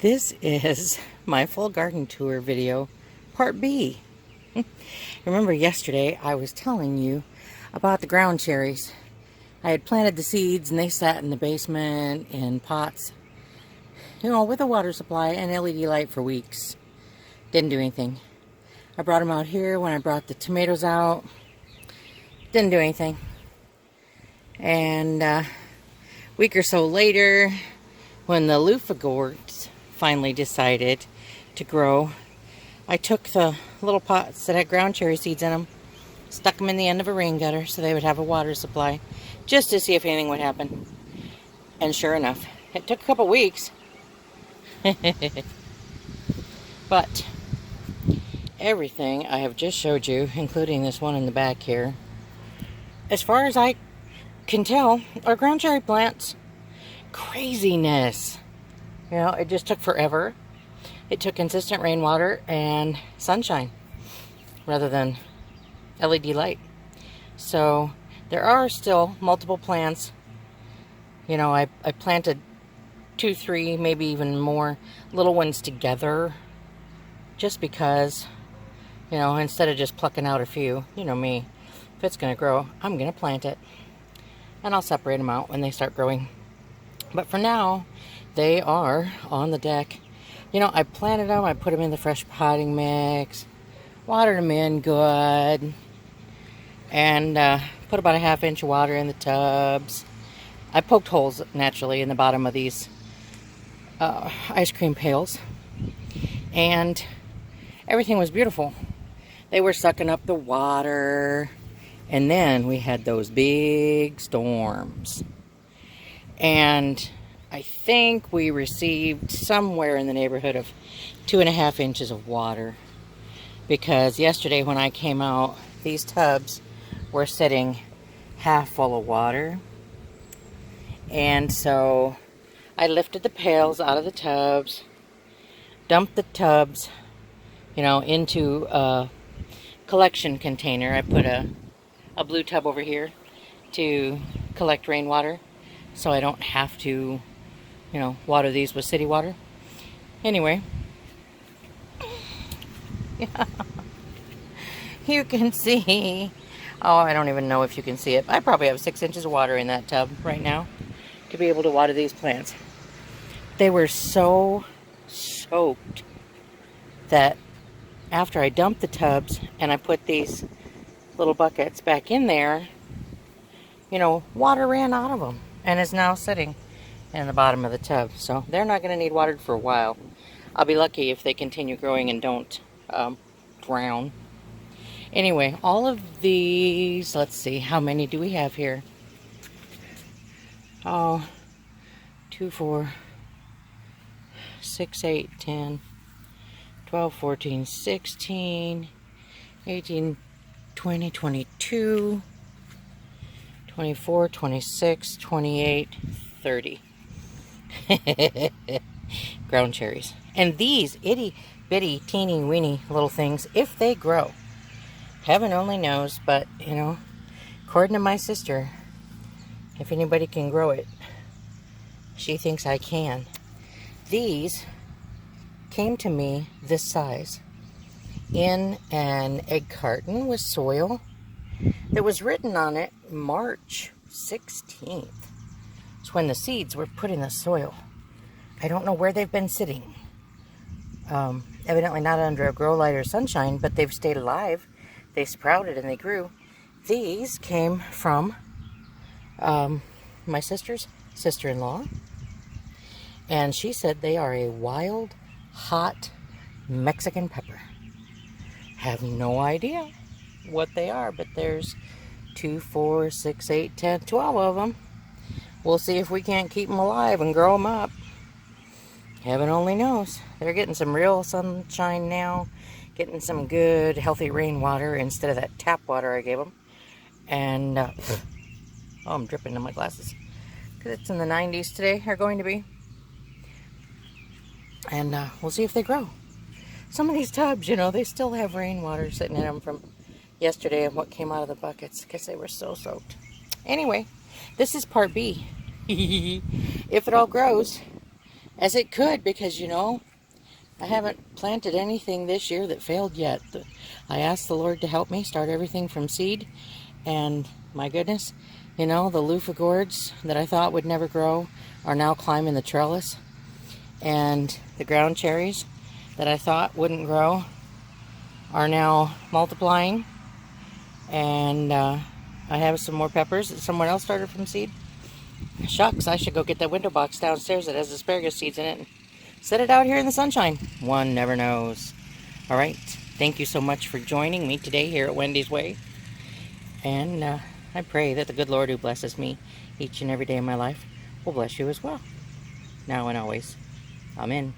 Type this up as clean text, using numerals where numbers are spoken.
This is my full garden tour video, part B. Remember yesterday I was telling you about the ground cherries. I had planted the seeds and they sat in the basement in pots, with a water supply and LED light for weeks. Didn't do anything. I brought them out here when I brought the tomatoes out. Didn't do anything. And a week or so later, when the loofah gourds finally decided to grow, I took the little pots that had ground cherry seeds in them, stuck them in the end of a rain gutter so they would have a water supply, just to see if anything would happen. And sure enough, it took a couple weeks. But everything I have just showed you, including this one in the back here, as far as I can tell, are ground cherry plants. Craziness. It just took forever. It took consistent rainwater and sunshine rather than LED light. So there are still multiple plants. I planted 2, 3, maybe even more little ones together just because, instead of just plucking out a few, me, if it's going to grow, I'm going to plant it. And I'll separate them out when they start growing. But for now, they are on the deck. I planted them, I put them in the fresh potting mix, watered them in good, and put about a ½ inch of water in the tubs. I poked holes naturally in the bottom of these ice cream pails, and everything was beautiful. They were sucking up the water, and then we had those big storms. And I think we received somewhere in the neighborhood of 2½ inches of water, because yesterday when I came out, these tubs were sitting half full of water. And so I lifted the pails out of the tubs, dumped the tubs, into a collection container. I put a blue tub over here to collect rainwater, so I don't have to, water these with city water. Anyway, you can see, I don't even know if you can see it. I probably have 6 inches of water in that tub right now to be able to water these plants. They were so soaked that after I dumped the tubs and I put these little buckets back in there, water ran out of them and is now sitting in the bottom of the tub. So they're not going to need watered for a while. I'll be lucky if they continue growing and don't drown. Anyway, all of these, let's see, how many do we have here? 2, 4, 6, 8, 10, 12, 14, 16, 18, 20, 22, 24, 26, 28, 30. Ground cherries. And these itty bitty teeny weeny little things, if they grow, heaven only knows, but according to my sister, if anybody can grow it, she thinks I can. These came to me this size in an egg carton with soil that was written on it March 16th. It's when the seeds were put in the soil. I don't know where they've been sitting. Evidently not under a grow light or sunshine, but they've stayed alive. They sprouted and they grew. These came from my sister's sister-in-law, and she said they are a wild, hot Mexican pepper. Have no idea what they are, but there's 2, 4, 6, 8, 10, 12 of them. We'll see if we can't keep them alive and grow them up. Heaven only knows. They're getting some real sunshine now, getting some good, healthy rainwater instead of that tap water I gave them. And, I'm dripping in my glasses, because it's in the 90s today, are going to be. And we'll see if they grow. Some of these tubs, they still have rainwater sitting in them from yesterday and what came out of the buckets, because they were so soaked. Anyway, this is part B. If it all grows, as it could, because, you know, I haven't planted anything this year that failed yet. I asked the Lord to help me start everything from seed, and my goodness, you know, the loofah gourds that I thought would never grow are now climbing the trellis, and the ground cherries that I thought wouldn't grow are now multiplying, and I have some more peppers that someone else started from seed. Shucks, I should go get that window box downstairs that has asparagus seeds in it and set it out here in the sunshine. One never knows. All right, thank you so much for joining me today here at Wendy's Way. And I pray that the good Lord who blesses me each and every day of my life will bless you as well, now and always. Amen.